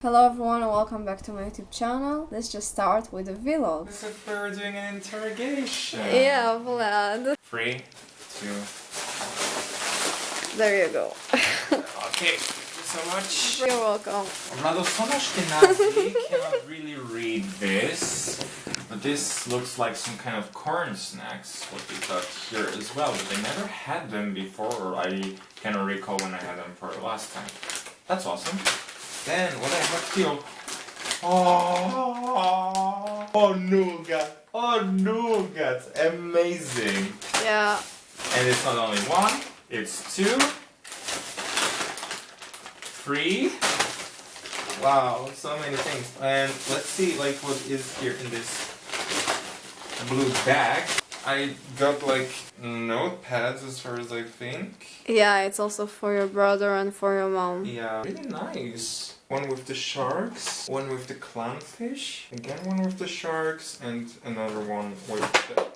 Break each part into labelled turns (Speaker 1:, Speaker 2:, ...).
Speaker 1: Hello everyone and welcome back to my YouTube channel. Let's just start with a vlog.
Speaker 2: As if we were doing an interrogation.
Speaker 1: Yeah, Vlad.
Speaker 2: 3, 2.
Speaker 1: There you go.
Speaker 2: Okay, thank you so much.
Speaker 1: You're welcome.
Speaker 2: Mladosono Ashkenazi cannot really read this, but this looks like some kind of corn snacks, what we got here as well, but I never had them before, or I cannot recall when I had them for the last time. That's awesome. Then, what I have here... Oh, nougat! Oh, nougat! Amazing!
Speaker 1: Yeah.
Speaker 2: And it's not only one, it's 2, 3. Wow, so many things. And let's see, like, what is here in this blue bag. I got, like, notepads as far as I think.
Speaker 1: Yeah, it's also for your brother and for your mom.
Speaker 2: Yeah, really nice. One with the sharks, one with the clownfish, again one with the sharks, and another one with the...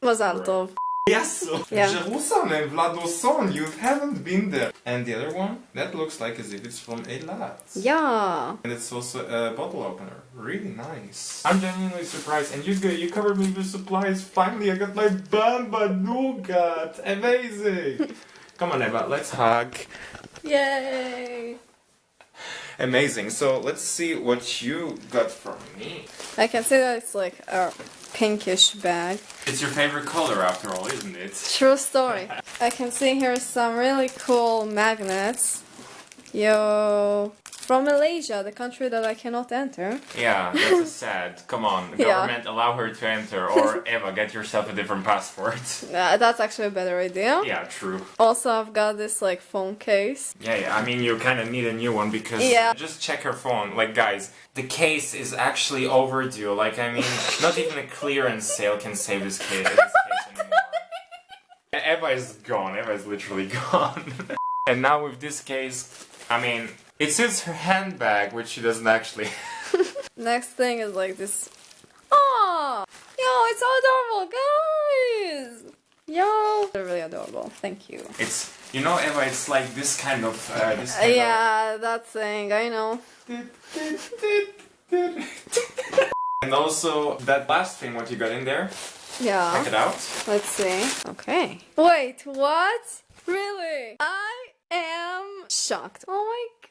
Speaker 1: Mazal tov.
Speaker 2: Yes!
Speaker 1: Yeah.
Speaker 2: Jerusalem, Vladoson, you haven't been there. And the other one, that looks like as if it's from Eilat.
Speaker 1: Yeah.
Speaker 2: And it's also a bottle opener. Really nice. I'm genuinely surprised. And you covered me with supplies. Finally, I got my Bamba Nougat. Amazing! Come on, Eva, let's hug.
Speaker 1: Yay!
Speaker 2: Amazing. So let's see what you got from me.
Speaker 1: I can see that it's like a pinkish bag.
Speaker 2: It's your favorite color after all, isn't it?
Speaker 1: True story. I can see here some really cool magnets. Yo. From Malaysia, the country that I cannot enter.
Speaker 2: Yeah, that's sad. Come on, the government allow her to enter, or Eva, get yourself a different passport.
Speaker 1: That's actually a better idea.
Speaker 2: Yeah, true.
Speaker 1: Also, I've got this like phone case.
Speaker 2: Yeah, I mean, you kind of need a new one because just check her phone. Like, guys, the case is actually overdue. Like, I mean, not even a clearance sale can save this case anymore. Eva is gone. Eva is literally gone. And now with this case, I mean, it suits her handbag, which she doesn't actually.
Speaker 1: Next thing is like this. Oh, yo, it's so adorable, guys. Yo, they're really adorable. Thank you.
Speaker 2: It's, you know, Eva, it's like this kind of.
Speaker 1: That thing. I know.
Speaker 2: And also that last thing, what you got in there.
Speaker 1: Yeah.
Speaker 2: Check it out.
Speaker 1: Let's see. Okay. Wait, what? Really? I am shocked. Oh my god.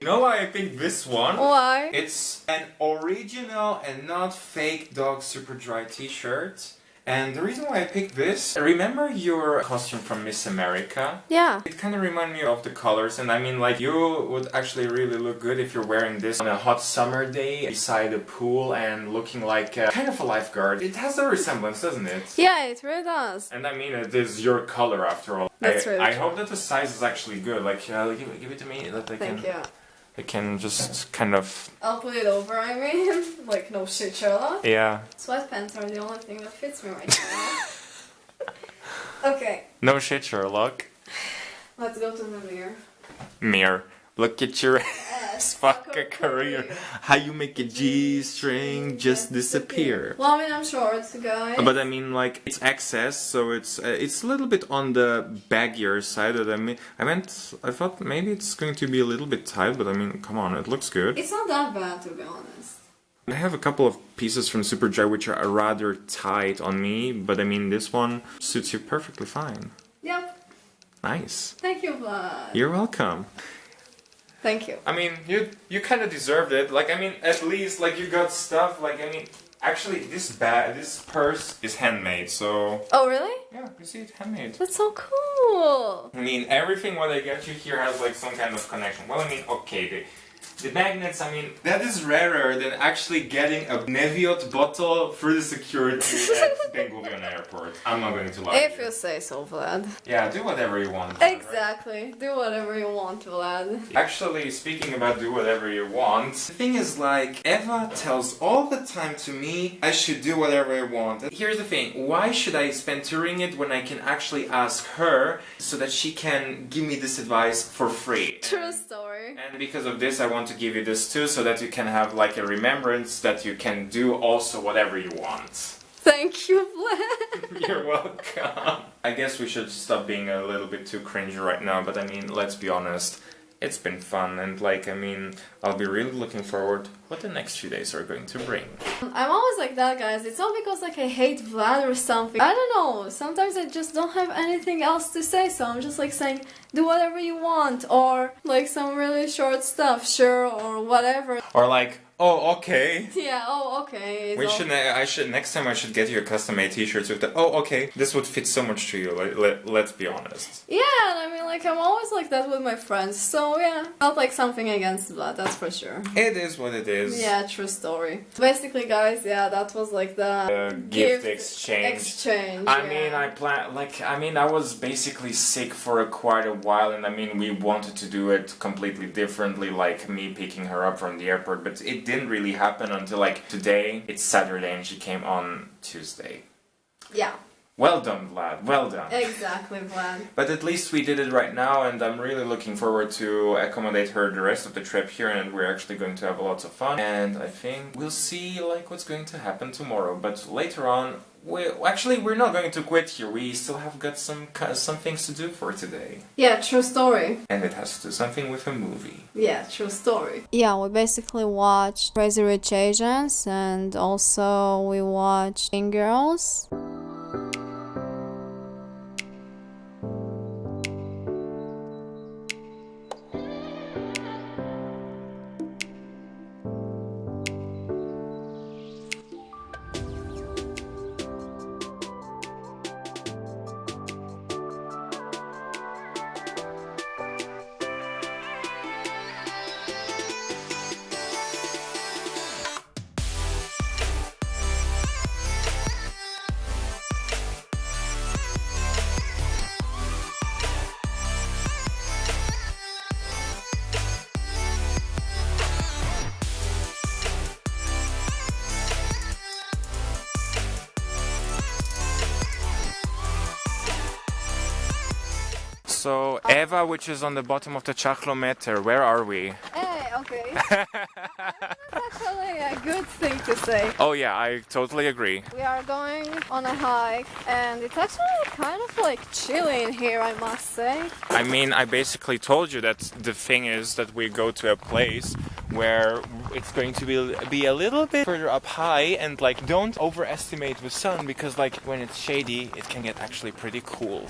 Speaker 2: You know why I picked this one?
Speaker 1: Why?
Speaker 2: It's an original and not fake dog super dry t-shirt. And the reason why I picked this, remember your costume from Miss America?
Speaker 1: Yeah.
Speaker 2: It kind of reminded me of the colors, and I mean, like, you would actually really look good if you're wearing this on a hot summer day beside a pool and looking like kind of a lifeguard. It has a resemblance, doesn't it?
Speaker 1: Yeah, it really does.
Speaker 2: And I mean, it is your color after all.
Speaker 1: That's really
Speaker 2: I
Speaker 1: true.
Speaker 2: hope that the size is actually good. Like, give it to me. That
Speaker 1: Thank you.
Speaker 2: I can just kind of...
Speaker 1: I'll put it over, I mean. Like, no shit, Sherlock.
Speaker 2: Yeah.
Speaker 1: Sweatpants are the only thing that fits me right now. Okay.
Speaker 2: No shit, Sherlock.
Speaker 1: Let's go to the mirror.
Speaker 2: Mirror. Look at your ass. Fuck a career. How you make a G-string just disappear.
Speaker 1: Well, I mean, I'm short, guys.
Speaker 2: But I mean, like, it's XS, so it's a little bit on the baggier side. That I thought maybe it's going to be a little bit tight, but I mean, come on, it looks good.
Speaker 1: It's not that bad, to be honest.
Speaker 2: I have a couple of pieces from Superdry which are rather tight on me, but I mean, this one suits you perfectly fine.
Speaker 1: Yep.
Speaker 2: Nice.
Speaker 1: Thank you, Vlad.
Speaker 2: You're welcome.
Speaker 1: Thank you.
Speaker 2: I mean, you kind of deserved it. Like, I mean, at least, like, you got stuff, like, I mean, actually, this purse is handmade, so...
Speaker 1: Oh, really?
Speaker 2: Yeah, you see, it's handmade.
Speaker 1: That's so cool.
Speaker 2: I mean, everything what I get you here has, like, some kind of connection. Well, I mean, okay, the magnets, I mean, that is rarer than actually getting a Neviot bottle through the security at Ben Gurion Airport. I'm not going to lie.
Speaker 1: If you say so, Vlad.
Speaker 2: Yeah, do whatever you want. Vlad,
Speaker 1: Exactly. Right? Do whatever you want, Vlad.
Speaker 2: Actually, speaking about do whatever you want, the thing is, like, Eva tells all the time to me I should do whatever I want. And here's the thing, why should I spend touring it when I can actually ask her so that she can give me this advice for free?
Speaker 1: True story.
Speaker 2: And because of this, I want to give you this too, so that you can have like a remembrance that you can do also whatever you want.
Speaker 1: Thank you, Vlad.
Speaker 2: You're welcome. I guess we should stop being a little bit too cringy right now, but I mean, let's be honest. it's been fun, and like, I mean, I'll be really looking forward what the next few days are going to bring.
Speaker 1: I'm always like that, guys. It's not because like I hate Vlad or something. I don't know. Sometimes I just don't have anything else to say, so I'm just like saying, do whatever you want, or like some really short stuff, sure, or whatever.
Speaker 2: Or like, oh, okay.
Speaker 1: Yeah, oh, okay.
Speaker 2: Next time I should get you a custom-made t-shirts with the, oh, okay, this would fit so much to you, let's be honest.
Speaker 1: Yeah, and I mean, like, I'm always like that with my friends, so yeah. Not like something against Vlad, that's for sure.
Speaker 2: It is what it is.
Speaker 1: Yeah, true story. Basically, guys, yeah, that was like the
Speaker 2: gift exchange. I mean, I was basically sick for quite a while, and I mean, we wanted to do it completely differently, like me picking her up from the airport, but it didn't really happen until like today. It's Saturday and she came on Tuesday.
Speaker 1: Yeah.
Speaker 2: Well done, Vlad. Well done.
Speaker 1: Exactly, Vlad.
Speaker 2: But at least we did it right now, and I'm really looking forward to accommodate her the rest of the trip here, and we're actually going to have lots of fun. And I think we'll see like what's going to happen tomorrow. But later on, we're not going to quit here. We still have got some things to do for today.
Speaker 1: Yeah, true story.
Speaker 2: And it has to do something with a movie.
Speaker 1: Yeah, true story. Yeah, we basically watched Crazy Rich Asians, and also we watched Mean Girls.
Speaker 2: So, Eva, which is on the bottom of the chachlometer, where are we?
Speaker 1: Hey, okay. That's actually a good thing to say.
Speaker 2: Oh yeah, I totally agree.
Speaker 1: We are going on a hike, and it's actually kind of like chilly in here, I must say.
Speaker 2: I mean, I basically told you that the thing is that we go to a place where it's going to be a little bit further up high, and like don't overestimate the sun, because like when it's shady, it can get actually pretty cool.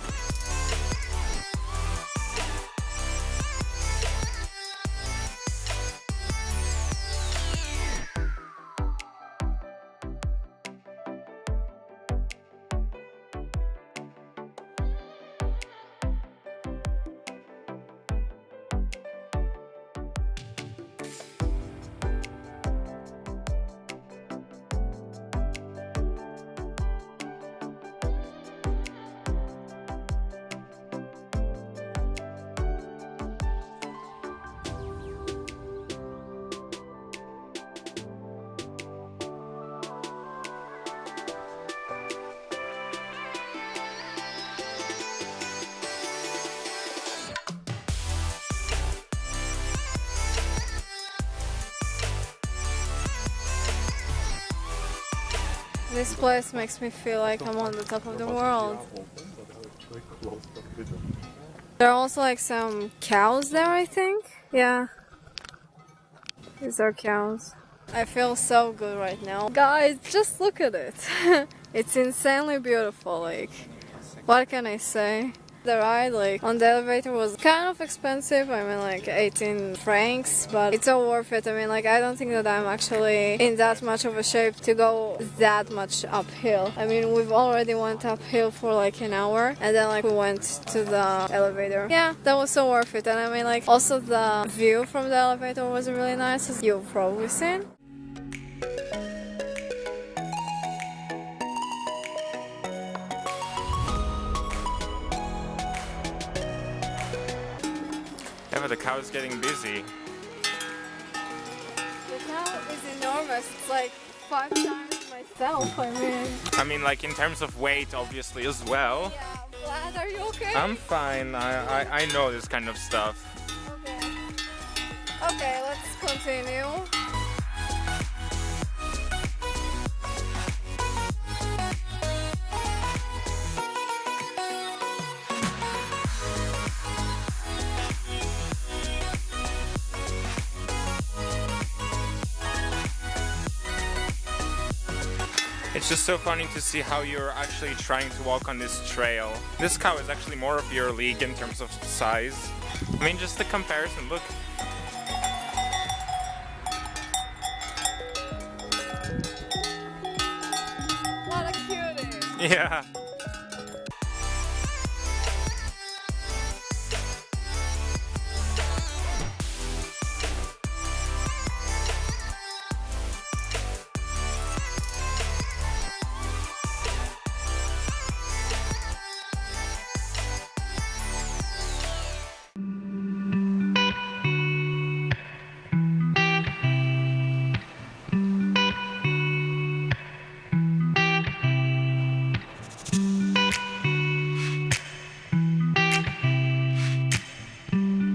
Speaker 1: This place makes me feel like I'm on the top of the world. There are also like some cows there, I think. Yeah. These are cows. I feel so good right now. Guys, just look at it. It's insanely beautiful. Like, what can I say? The ride like on the elevator was kind of expensive. I mean like 18 francs, but it's all worth it. I mean like I don't think that I'm actually in that much of a shape to go that much uphill. I mean we've already went uphill for like an hour, and then like we went to the elevator. Yeah, that was so worth it. And I mean like also the view from the elevator was really nice, as you've probably seen.
Speaker 2: The cow is getting busy.
Speaker 1: The cow is enormous. It's like 5 times myself, I mean like
Speaker 2: in terms of weight, obviously, as well.
Speaker 1: Yeah, Vlad, are you okay?
Speaker 2: I'm fine. I know this kind of stuff.
Speaker 1: Okay. Okay, let's continue.
Speaker 2: It's just so funny to see how you're actually trying to walk on this trail. This cow is actually more of your league in terms of size. I mean, just the comparison, look.
Speaker 1: What a cutie!
Speaker 2: Yeah.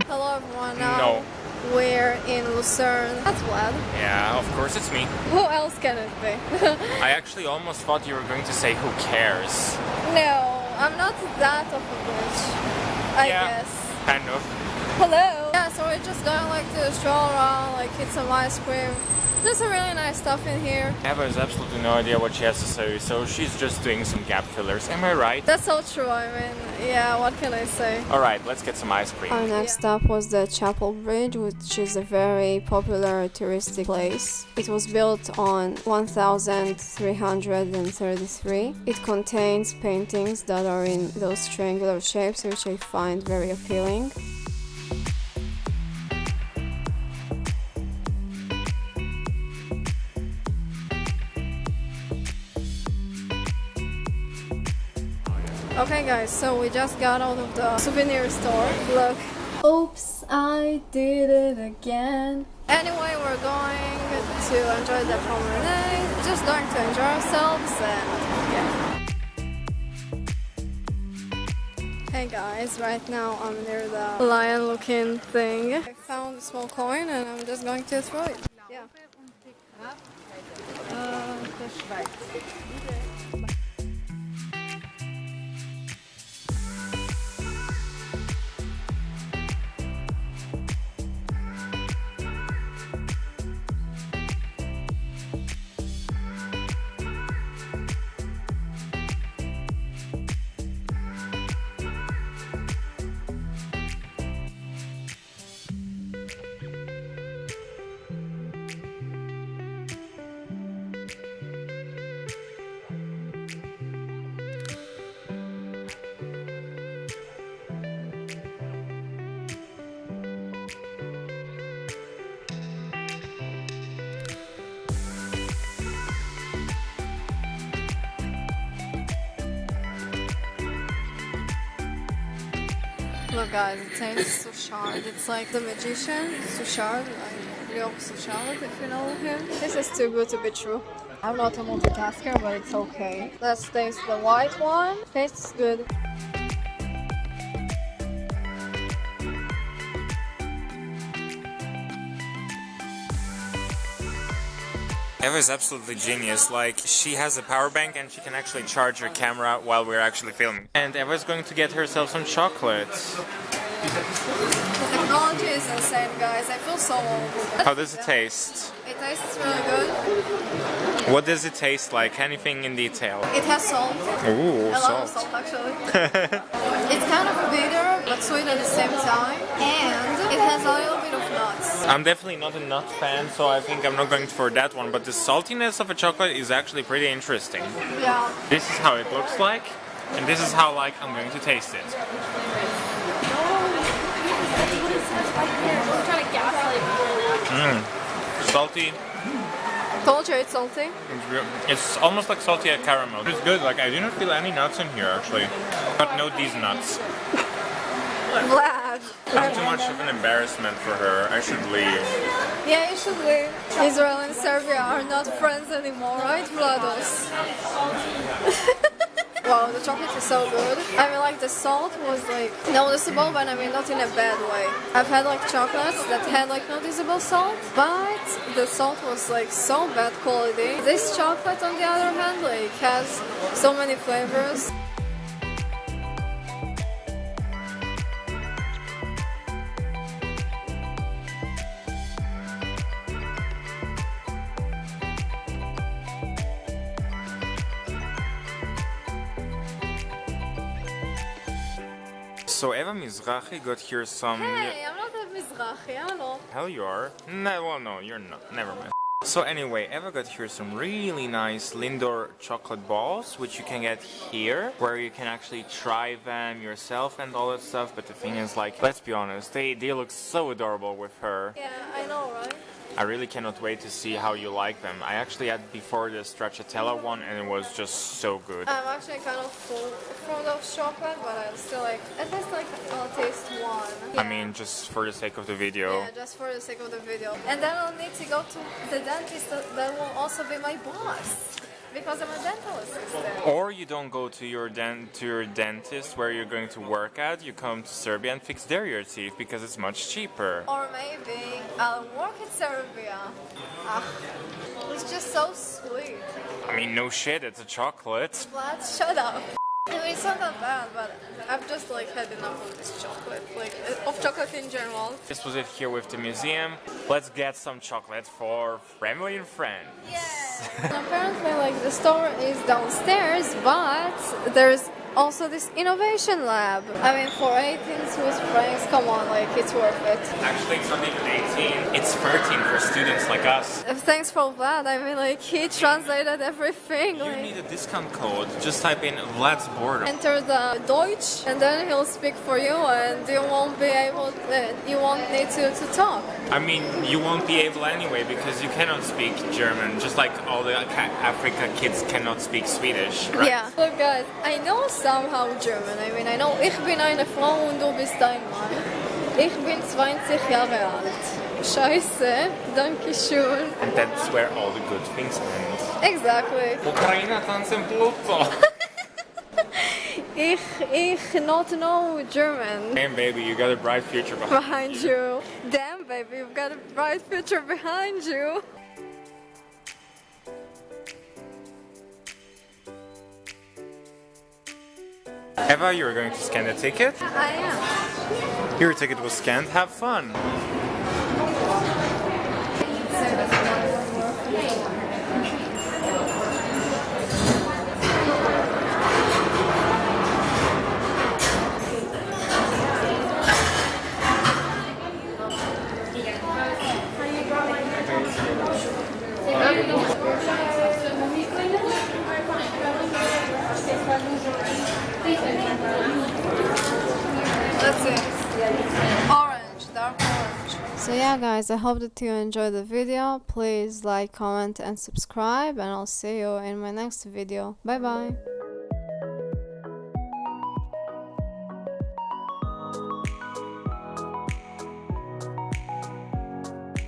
Speaker 1: Hello everyone, now
Speaker 2: No.
Speaker 1: we're in Lucerne. That's Vlad.
Speaker 2: Yeah, of course it's me.
Speaker 1: Who else can it be?
Speaker 2: I actually almost thought you were going to say who cares.
Speaker 1: No, I'm not that of a bitch, I guess.
Speaker 2: Kind of.
Speaker 1: Hello! Yeah, so we're just going like to stroll around, like eat some ice cream. There's some really nice stuff in here.
Speaker 2: Eva has absolutely no idea what she has to say, so she's just doing some gap fillers. Am I right?
Speaker 1: That's so true, I mean, yeah, what can I say?
Speaker 2: Alright, let's get some ice cream.
Speaker 1: Our next stop was the Chapel Bridge, which is a very popular touristic place. It was built on 1333. It contains paintings that are in those triangular shapes, which I find very appealing. Okay guys, so we just got out of the souvenir store. Look. Oops, I did it again. Anyway, we're going to enjoy the promenade. Just going to enjoy ourselves and yeah. Hey guys, right now I'm near the lion looking thing. I found a small coin and I'm just going to throw it. Yeah. Look guys, it tastes Sushard. It's like the magician, Sushard, like Leo Sushard, if you know him. This is too good to be true. I'm not a multitasker, but it's okay. Let's taste the white one. Tastes good.
Speaker 2: Eva is absolutely genius. Like, she has a power bank and she can actually charge her camera while we're actually filming. And Eva is going to get herself some chocolates.
Speaker 1: The technology is insane, guys. I feel so old.
Speaker 2: How does it taste?
Speaker 1: It tastes really good.
Speaker 2: What does it taste like? Anything in detail?
Speaker 1: It has salt.
Speaker 2: Ooh,
Speaker 1: I love salt actually. It's kind of bitter but sweet at the same time. And it has a little bit of nuts.
Speaker 2: I'm definitely not a nut fan, so I think I'm not going for that one. But the saltiness of a chocolate is actually pretty interesting.
Speaker 1: Yeah.
Speaker 2: This is how it looks like. And this is how, like, I'm going to taste it. Salty.
Speaker 1: Told you it's salty.
Speaker 2: It's almost like salty caramel. It's good. Like, I didn't feel any nuts in here actually. But no these nuts.
Speaker 1: Vlad.
Speaker 2: I'm too much of an embarrassment for her. I should leave.
Speaker 1: Yeah, you should leave. Israel and Serbia are not friends anymore, right, Vlados? Wow, the chocolate is so good. I mean, like, the salt was, like, noticeable, but I mean, not in a bad way. I've had, like, chocolates that had, like, noticeable salt, but the salt was, like, so bad quality. This chocolate, on the other hand, like, has so many flavors.
Speaker 2: So Eva Mizrahi got here some...
Speaker 1: Hey, I'm not a Mizrahi, hello.
Speaker 2: Hell you are. No, well no, you're not. Never mind. So anyway, Eva got here some really nice Lindor chocolate balls, which you can get here, where you can actually try them yourself and all that stuff. But the thing is, like, let's be honest, they look so adorable with her.
Speaker 1: Yeah, I know, right?
Speaker 2: I really cannot wait to see how you like them. I actually had before the stracciatella one and it was just so good.
Speaker 1: I'm actually kind of full from those chocolate, but I still like, at least like I'll taste one. Yeah.
Speaker 2: I mean, just for the sake of the video.
Speaker 1: Yeah, just for the sake of the video. And then I'll need to go to the dentist that will also be my boss. Because I'm a dental assistant.
Speaker 2: Or you don't go to your dentist where you're going to work at, you come to Serbia and fix there your teeth because it's much cheaper.
Speaker 1: Or maybe I'll work in Serbia. It's just so sweet.
Speaker 2: I mean, no shit, it's a chocolate.
Speaker 1: Vlad, shut up. I mean, it's not that bad, but I've just like had enough of this chocolate, like of chocolate in general.
Speaker 2: This was it here with the museum. Let's get some chocolate for family and friends.
Speaker 1: Yeah. Apparently, like the store is downstairs, but there's also this innovation lab. I mean, for 18 Swiss francs, come on, like it's worth it.
Speaker 2: Actually, it's not even 18. It's 13 for students like us.
Speaker 1: Thanks for Vlad. I mean, like he translated everything.
Speaker 2: You
Speaker 1: like,
Speaker 2: need a discount code. Just type in Vlad's boredom.
Speaker 1: enter the Deutsch, and then he'll speak for you, and you won't be able. You won't need to talk.
Speaker 2: I mean, you won't be able anyway because you cannot speak German. Just like all the Africa kids cannot speak Swedish, right?
Speaker 1: Yeah. Look, guys, I know somehow German. I mean, I know. Ich bin eine Frau und du bist ein Mann. Ich bin 20 Jahre alt. Scheiße, danke schön.
Speaker 2: And that's where all the good things end.
Speaker 1: Exactly.
Speaker 2: Ukraina tanzen Pluto.
Speaker 1: Ich not know German.
Speaker 2: Damn, baby, you got a bright future
Speaker 1: Behind you. Damn, baby, you've got a bright future behind you.
Speaker 2: Eva, you're going to scan the ticket?
Speaker 1: I am.
Speaker 2: Your ticket was scanned. Have fun.
Speaker 1: That's it. Orange, dark orange. So yeah guys, I hope that you enjoyed the video. Please like, comment and subscribe, and I'll see you in my next video. Bye bye.